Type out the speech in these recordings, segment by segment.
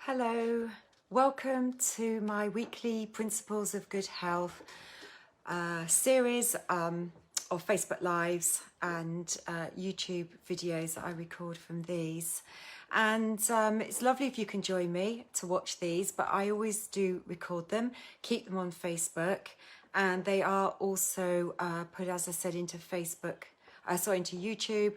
Hello, welcome to my weekly Principles of Good Health series of Facebook Lives and YouTube videos that I record from these. And it's lovely if you can join me to watch these, but I always do record them, keep them on Facebook, and they are also put, as I said, into into YouTube,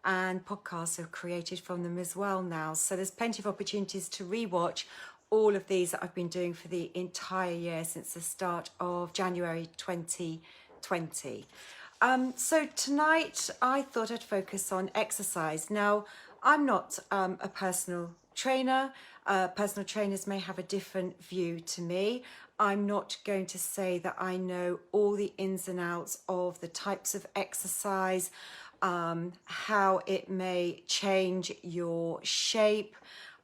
and podcasts are created from them as well now. So there's plenty of opportunities to rewatch all of these that I've been doing for the entire year since the start of January 2020. So tonight I thought I'd focus on exercise. Now, I'm not a personal trainer. Personal trainers may have a different view to me. I'm not going to say that I know all the ins and outs of the types of exercise, how it may change your shape,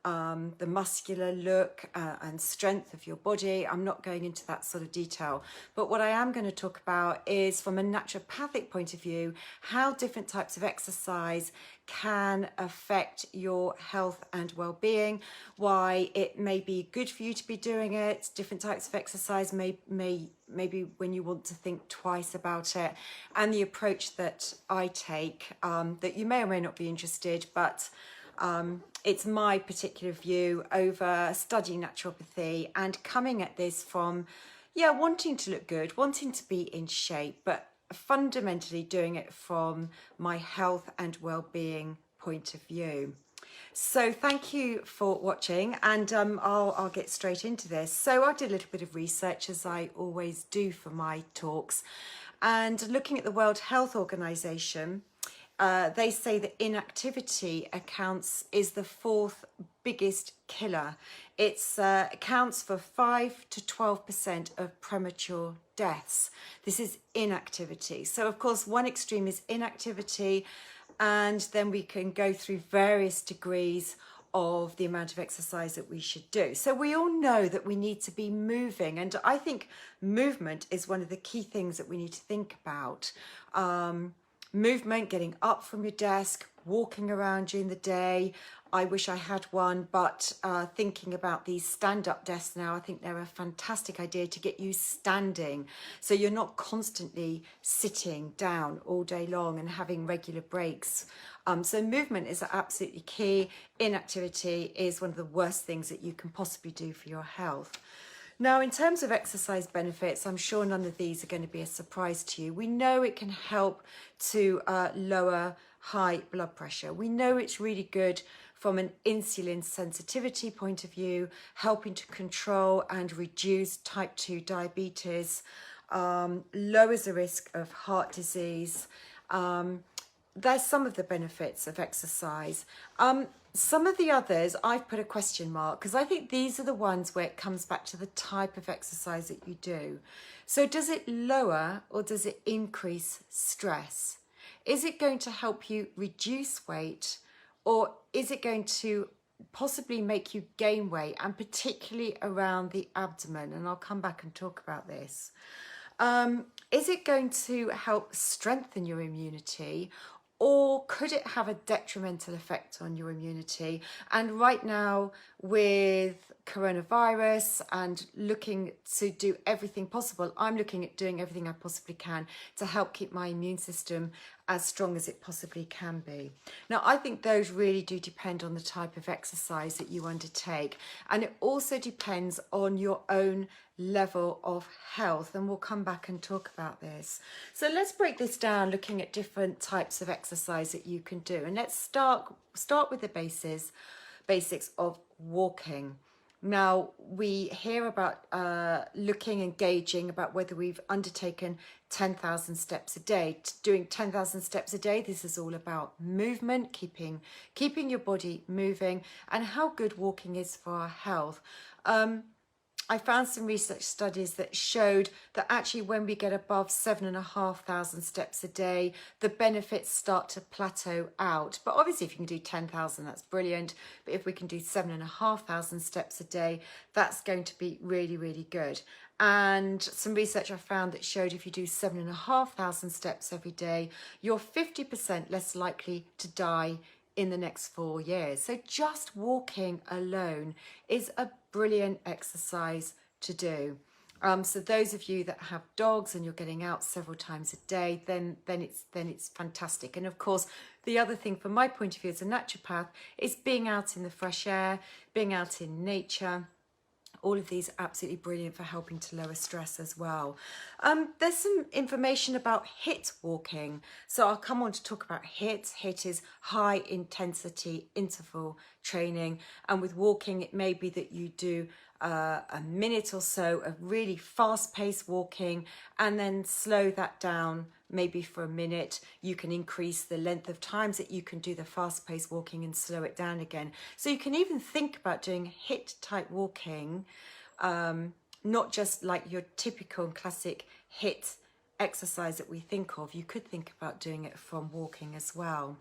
the muscular look and strength of your body. I'm not going into that sort of detail. But what I am going to talk about is, from a naturopathic point of view, how different types of exercise can affect your health and well-being, why it may be good for you to be doing it. Different types of exercise maybe when you want to think twice about it, and the approach that I take, that you may or may not be interested, but it's my particular view over studying naturopathy and coming at this from, wanting to look good, wanting to be in shape, but fundamentally doing it from my health and well-being point of view. So thank you for watching, and I'll get straight into this. So I did a little bit of research, as I always do for my talks, and looking at the World Health Organization, they say that inactivity is the fourth biggest killer. It accounts for 5 to 12% of premature deaths. This is inactivity. So of course, one extreme is inactivity, and then we can go through various degrees of the amount of exercise that we should do. So we all know that we need to be moving, and I think movement is one of the key things that we need to think about. Movement, getting up from your desk, walking around during the day. I wish I had one, but thinking about these stand-up desks now, I think they're a fantastic idea to get you standing, so you're not constantly sitting down all day long and having regular breaks. So movement is absolutely key. Inactivity is one of the worst things that you can possibly do for your health. Now, in terms of exercise benefits, I'm sure none of these are going to be a surprise to you. We know it can help to lower high blood pressure. We know it's really good from an insulin sensitivity point of view, helping to control and reduce type 2 diabetes, lowers the risk of heart disease. There's some of the benefits of exercise. Some of the others, I've put a question mark, because I think these are the ones where it comes back to the type of exercise that you do. So does it lower or does it increase stress? Is it going to help you reduce weight, or is it going to possibly make you gain weight, and particularly around the abdomen? And I'll come back and talk about this. Is it going to help strengthen your immunity, or could it have a detrimental effect on your immunity? And right now, with coronavirus and looking to do everything possible, I'm looking at doing everything I possibly can to help keep my immune system as strong as it possibly can be. Now, I think those really do depend on the type of exercise that you undertake, and it also depends on your own level of health, and we'll come back and talk about this. So let's break this down, looking at different types of exercise that you can do, and let's start with the basics of walking. Now, we hear about looking and gauging about whether we've undertaken 10,000 steps a day. Doing 10,000 steps a day, this is all about movement, keeping your body moving, and how good walking is for our health. I found some research studies that showed that actually when we get above 7,500 steps a day, the benefits start to plateau out. But obviously if you can do 10,000, that's brilliant. But if we can do 7,500 steps a day, that's going to be really, really good. And some research I found that showed if you do 7,500 steps every day, you're 50% less likely to die in the next 4 years. So just walking alone is a brilliant exercise to do. So those of you that have dogs and you're getting out several times a day, then it's fantastic. And of course, the other thing from my point of view as a naturopath is being out in the fresh air, being out in nature. All of these are absolutely brilliant for helping to lower stress as well. There's some information about HIIT walking. So I'll come on to talk about HIIT. HIIT is high intensity interval training. And with walking, it may be that you do a minute or so of really fast-paced walking and then slow that down maybe for a minute. You can increase the length of times that you can do the fast-paced walking and slow it down again. So you can even think about doing HIIT type walking, not just like your typical classic HIIT exercise that we think of. You could think about doing it from walking as well.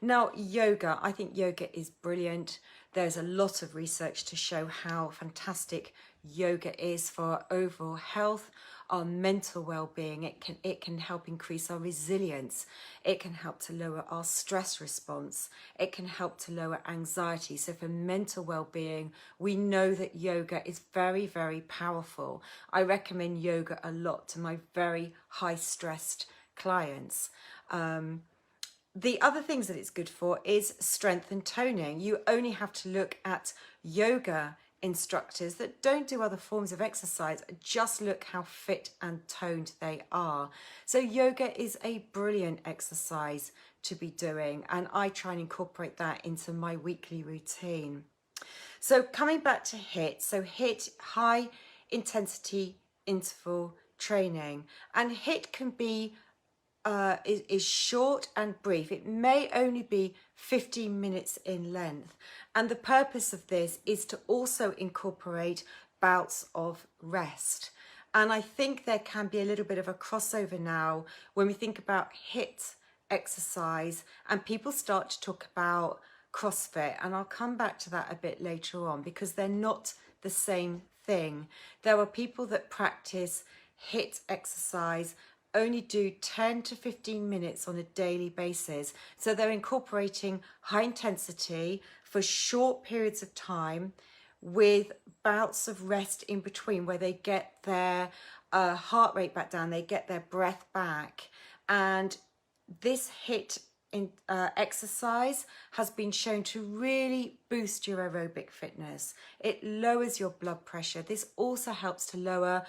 Now, yoga, I think yoga is brilliant. There's a lot of research to show how fantastic yoga is for our overall health, our mental well-being. It can help increase our resilience. It can help to lower our stress response. It can help to lower anxiety. So for mental well-being, we know that yoga is very, very powerful. I recommend yoga a lot to my very high-stressed clients. The other things that it's good for is strength and toning. You only have to look at yoga instructors that don't do other forms of exercise, just look how fit and toned they are. So yoga is a brilliant exercise to be doing, and I try and incorporate that into my weekly routine. So coming back to HIIT, so HIIT, high intensity interval training, and HIIT can be is short and brief. It may only be 15 minutes in length. And the purpose of this is to also incorporate bouts of rest. And I think there can be a little bit of a crossover now when we think about HIIT exercise and people start to talk about CrossFit. And I'll come back to that a bit later on because they're not the same thing. There are people that practice HIIT exercise only do 10 to 15 minutes on a daily basis. So they're incorporating high intensity for short periods of time with bouts of rest in between where they get their heart rate back down, they get their breath back. And this HIIT exercise has been shown to really boost your aerobic fitness. It lowers your blood pressure. This also helps to lower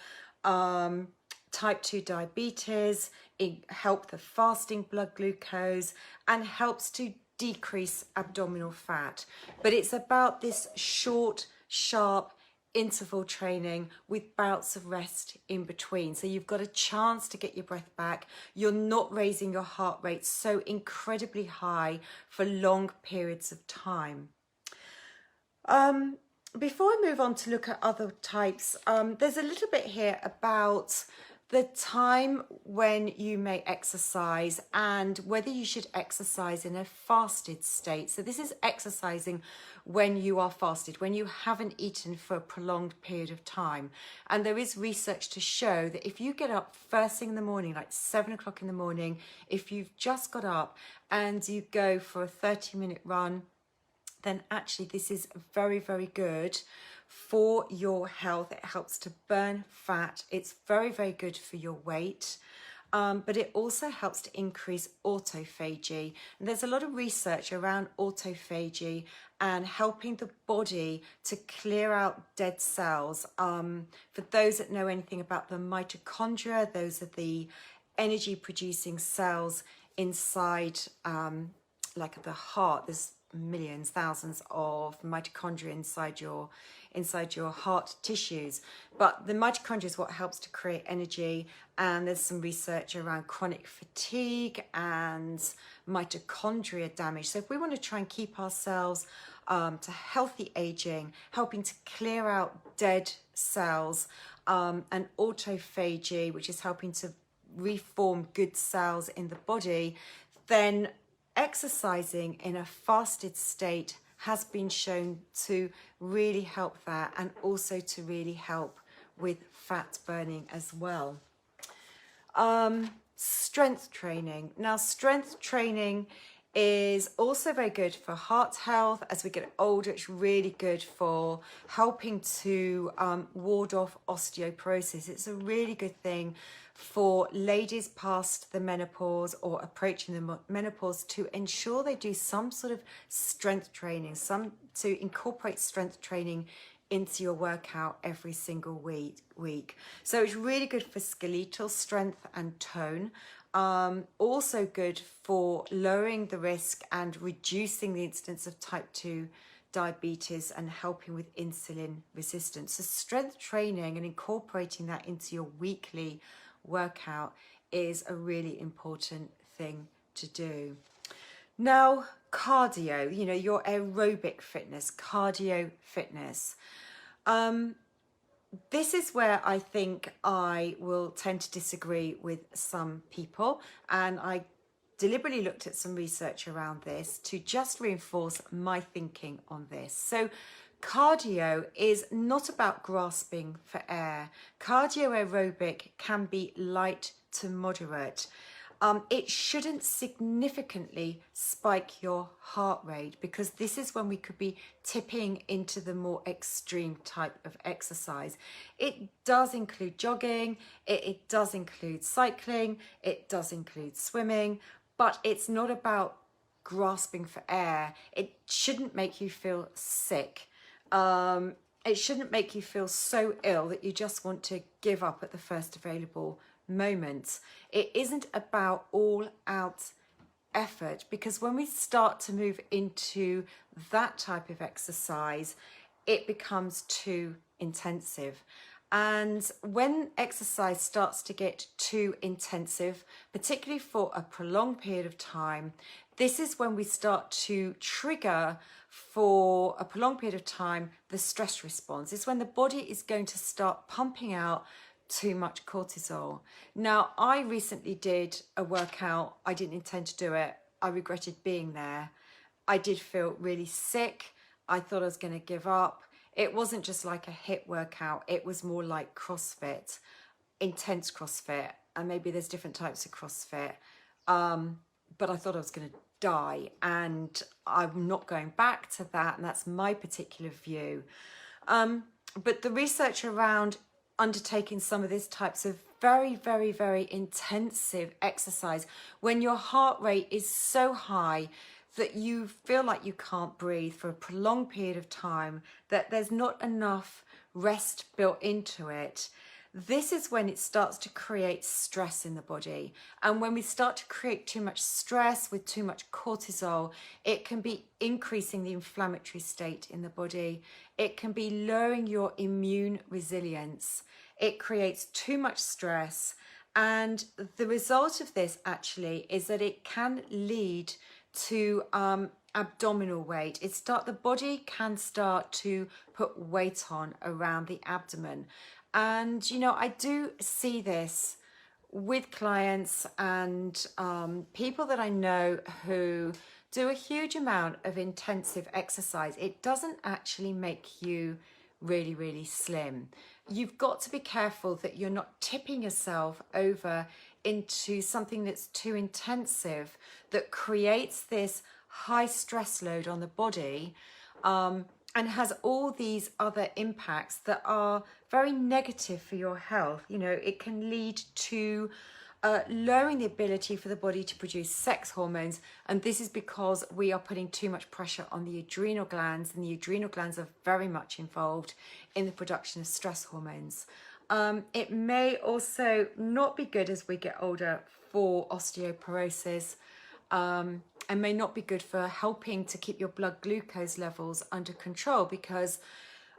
type 2 diabetes, it helps the fasting blood glucose and helps to decrease abdominal fat. But it's about this short, sharp interval training with bouts of rest in between. So you've got a chance to get your breath back. You're not raising your heart rate so incredibly high for long periods of time. Before I move on to look at other types, there's a little bit here about the time when you may exercise and whether you should exercise in a fasted state. So this is exercising when you are fasted, when you haven't eaten for a prolonged period of time. And there is research to show that if you get up first thing in the morning, like 7 o'clock in the morning, if you've just got up and you go for a 30-minute run, then actually this is very, very good for your health. It helps to burn fat. It's very, very good for your weight. But it also helps to increase autophagy. And there's a lot of research around autophagy and helping the body to clear out dead cells. For those that know anything about the mitochondria, those are the energy producing cells inside like the heart. There's millions, thousands of mitochondria inside your heart tissues, but the mitochondria is what helps to create energy. And there's some research around chronic fatigue and mitochondria damage. So if we want to try and keep ourselves to healthy aging, helping to clear out dead cells, and autophagy, which is helping to reform good cells in the body, then exercising in a fasted state has been shown to really help that and also to really help with fat burning as well. Strength training. Now, strength training is also very good for heart health. As we get older, it's really good for helping to ward off osteoporosis. It's a really good thing for ladies past the menopause or approaching the menopause to ensure they do some sort of strength training, to incorporate strength training into your workout every single week. So it's really good for skeletal strength and tone. Also good for lowering the risk and reducing the incidence of type 2 diabetes and helping with insulin resistance. So strength training and incorporating that into your weekly workout is a really important thing to do. Now, cardio, your aerobic fitness, cardio fitness. This is where I think I will tend to disagree with some people, and I deliberately looked at some research around this to just reinforce my thinking on this. So cardio is not about grasping for air. Cardio aerobic can be light to moderate. It shouldn't significantly spike your heart rate, because this is when we could be tipping into the more extreme type of exercise. It does include jogging, it does include cycling, it does include swimming, but it's not about grasping for air. It shouldn't make you feel sick. It shouldn't make you feel so ill that you just want to give up at the first available moment. It isn't about all out effort, because when we start to move into that type of exercise, it becomes too intensive. And when exercise starts to get too intensive, particularly for a prolonged period of time, this is when we start to trigger, for a prolonged period of time, the stress response. It's when the body is going to start pumping out too much cortisol. Now, I recently did a workout. I didn't intend to do it. I regretted being there. I did feel really sick. I thought I was going to give up. It wasn't just like a HIIT workout. It was more like CrossFit, intense CrossFit. And maybe there's different types of CrossFit. But I thought I was going to die. And I'm not going back to that. And that's my particular view. But the research around undertaking some of these types of very, very, very intensive exercise, when your heart rate is so high that you feel like you can't breathe for a prolonged period of time, that there's not enough rest built into it, this is when it starts to create stress in the body. And when we start to create too much stress with too much cortisol, it can be increasing the inflammatory state in the body. It can be lowering your immune resilience. It creates too much stress. And the result of this actually is that it can lead to abdominal weight. The body can start to put weight on around the abdomen. And, I do see this with clients and people that I know who do a huge amount of intensive exercise. It doesn't actually make you really, really slim. You've got to be careful that you're not tipping yourself over into something that's too intensive, that creates this high stress load on the body, and has all these other impacts that are very negative for your health. It can lead to lowering the ability for the body to produce sex hormones. And this is because we are putting too much pressure on the adrenal glands, and the adrenal glands are very much involved in the production of stress hormones. It may also not be good as we get older for osteoporosis, and may not be good for helping to keep your blood glucose levels under control, because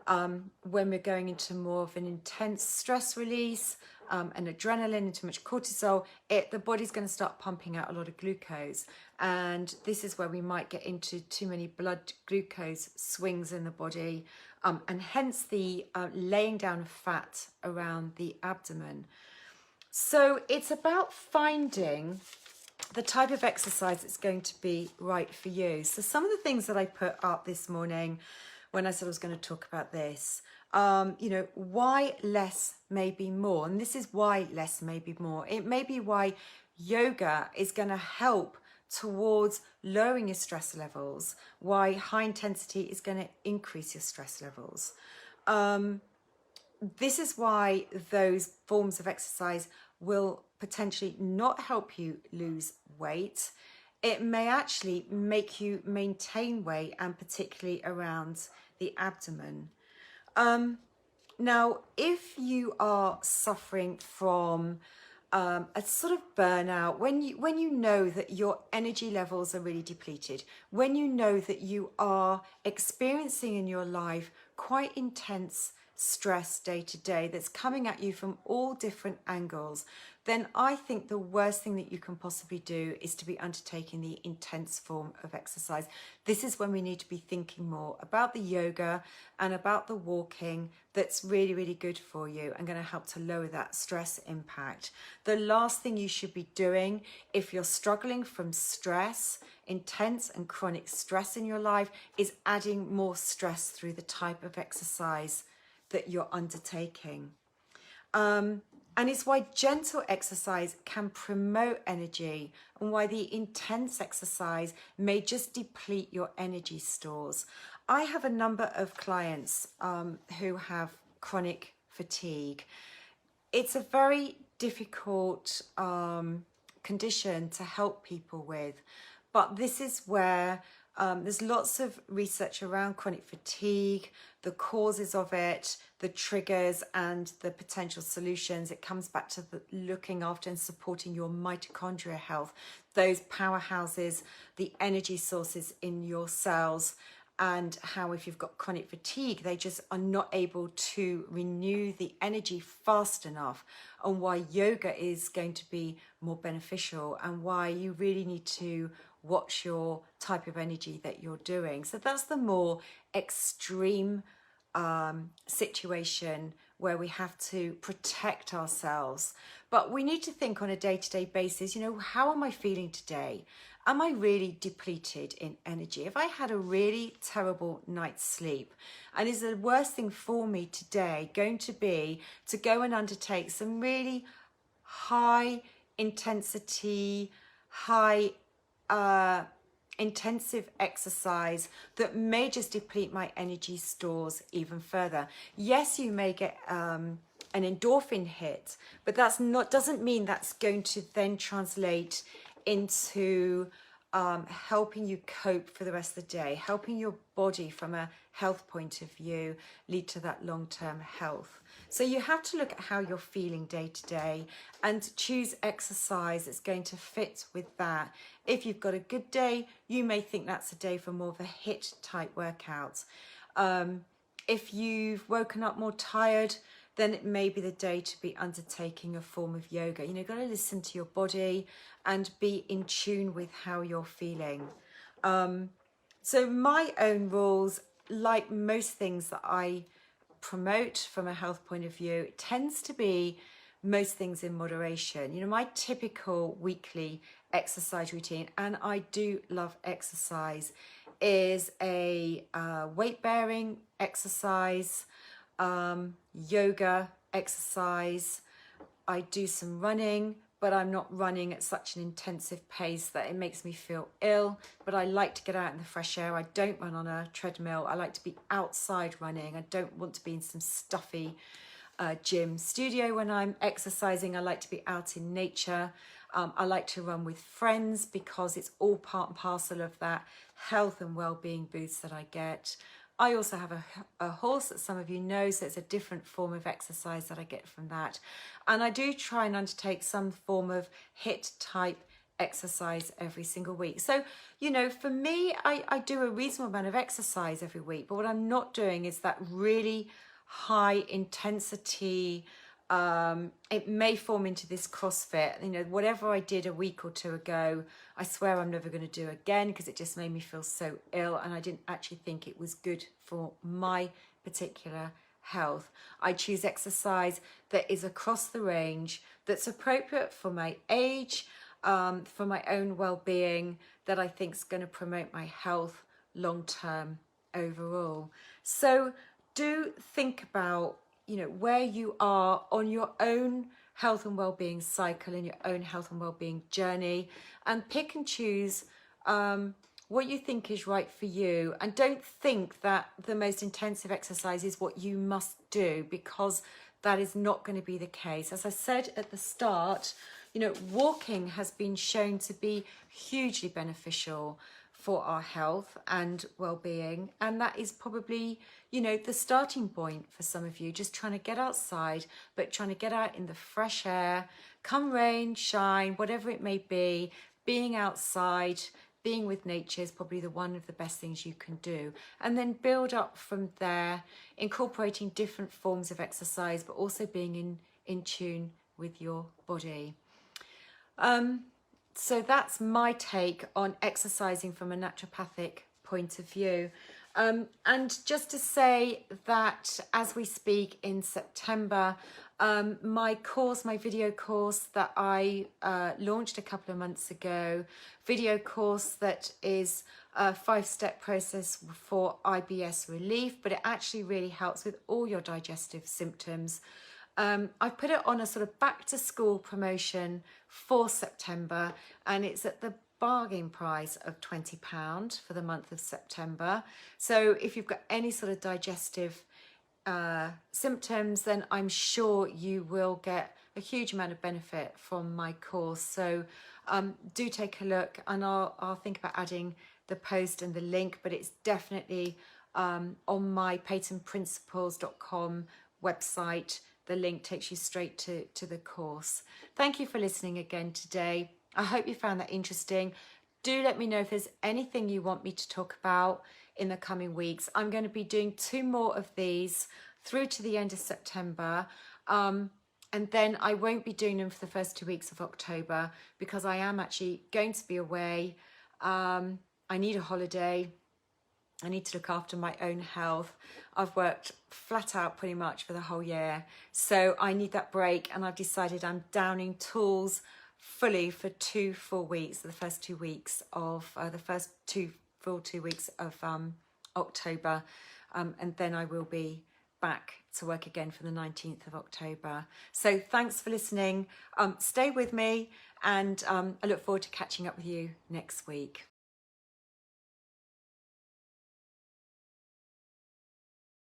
when we're going into more of an intense stress release, and adrenaline and too much cortisol, the body's going to start pumping out a lot of glucose. And this is where we might get into too many blood glucose swings in the body, and hence the laying down of fat around the abdomen. So it's about finding the type of exercise that's going to be right for you. So some of the things that I put up this morning when I said I was going to talk about this, why less may be more. And this is why less may be more. It may be why yoga is going to help towards lowering your stress levels, why high intensity is going to increase your stress levels. This is why those forms of exercise will potentially not help you lose weight. It may actually make you maintain weight, and particularly around the abdomen. Now, if you are suffering from a sort of burnout, when you know that your energy levels are really depleted, when you know that you are experiencing in your life quite intense stress day to day that's coming at you from all different angles, then I think the worst thing that you can possibly do is to be undertaking the intense form of exercise. This is when we need to be thinking more about the yoga and about the walking that's really, really good for you and going to help to lower that stress impact. The last thing you should be doing if you're struggling from stress, intense and chronic stress in your life, is adding more stress through the type of exercise that you're undertaking. And it's why gentle exercise can promote energy, and why the intense exercise may just deplete your energy stores. I have a number of clients who have chronic fatigue. It's a very difficult condition to help people with, but this is where there's lots of research around chronic fatigue, the causes of it, the triggers and the potential solutions. It comes back to looking after and supporting your mitochondria health, those powerhouses, the energy sources in your cells, and how if you've got chronic fatigue, they just are not able to renew the energy fast enough, and why yoga is going to be more beneficial, and why you really need to watch your type of energy that you're doing. So that's the more extreme situation where we have to protect ourselves. But we need to think on a day-to-day basis, you know, how am I feeling today? Am I really depleted in energy? If I had a really terrible night's sleep, and is the worst thing for me today going to be to go and undertake some really high intensity, high intensive exercise that may just deplete my energy stores even further? Yes, you may get an endorphin hit, but that's not, doesn't mean that's going to then translate into helping you cope for the rest of the day, helping your body from a health point of view lead to that long-term health. So you have to look at how you're feeling day to day and choose exercise that's going to fit with that. If you've got a good day, you may think that's a day for more of a HIIT type workout. If you've woken up more tired, then it may be the day to be undertaking a form of yoga. You know, you've got to listen to your body and be in tune with how you're feeling. So my own rules, like most things that I promote from a health point of view, it tends to be most things in moderation. You know, my typical weekly exercise routine, and I do love exercise, is a weight-bearing exercise, yoga exercise. I do some running, but I'm not running at such an intensive pace that it makes me feel ill. But I like to get out in the fresh air. I don't run on a treadmill. I like to be outside running. I don't want to be in some stuffy gym studio when I'm exercising. I like to be out in nature. I like to run with friends because it's all part and parcel of that health and well-being boost that I get. I also have a horse that some of you know, so it's a different form of exercise that I get from that. And I do try and undertake some form of HIIT type exercise every single week. So, you know, for me, I do a reasonable amount of exercise every week, but what I'm not doing is that really high intensity. It may form into this CrossFit, you know, whatever I did a week or two ago, I swear I'm never going to do again, because it just made me feel so ill and I didn't actually think it was good for my particular health. I choose exercise that is across the range, that's appropriate for my age, for my own well-being, that I think is going to promote my health long-term overall. So do think about, you know, where you are on your own health and well-being cycle and your own health and well-being journey, and pick and choose what you think is right for you. And don't think that the most intensive exercise is what you must do, because that is not going to be the case. As I said at the start, you know, walking has been shown to be hugely beneficial for our health and well-being, and that is probably, you know, the starting point for some of you, just trying to get outside, but trying to get out in the fresh air, come rain, shine, whatever it may be. Being outside, being with nature is probably one of the best things you can do, and then build up from there, incorporating different forms of exercise, but also being in tune with your body. So that's my take on exercising from a naturopathic point of view. And just to say that as we speak in September, my video course that I launched a couple of months ago, video course that is a 5-step process for IBS relief, but it actually really helps with all your digestive symptoms. I put it on a sort of back to school promotion for September, and it's at the bargain price of £20 for the month of September. So if you've got any sort of digestive symptoms, then I'm sure you will get a huge amount of benefit from my course. So do take a look, and I'll think about adding the post and the link, but it's definitely on my peytonprinciples.com website. The link takes you straight to the course. Thank you for listening again today. I hope you found that interesting. Do let me know if there's anything you want me to talk about in the coming weeks. I'm going to be doing 2 more of these through to the end of September. And then I won't be doing them for the first 2 weeks of October, because I am actually going to be away. I need a holiday. I need to look after my own health. I've worked flat out pretty much for the whole year, so I need that break, and I've decided I'm downing tools fully for 2 full weeks, the first 2 weeks of full 2 weeks of October, and then I will be back to work again for the 19th of October. So thanks for listening. Stay with me, and I look forward to catching up with you next week.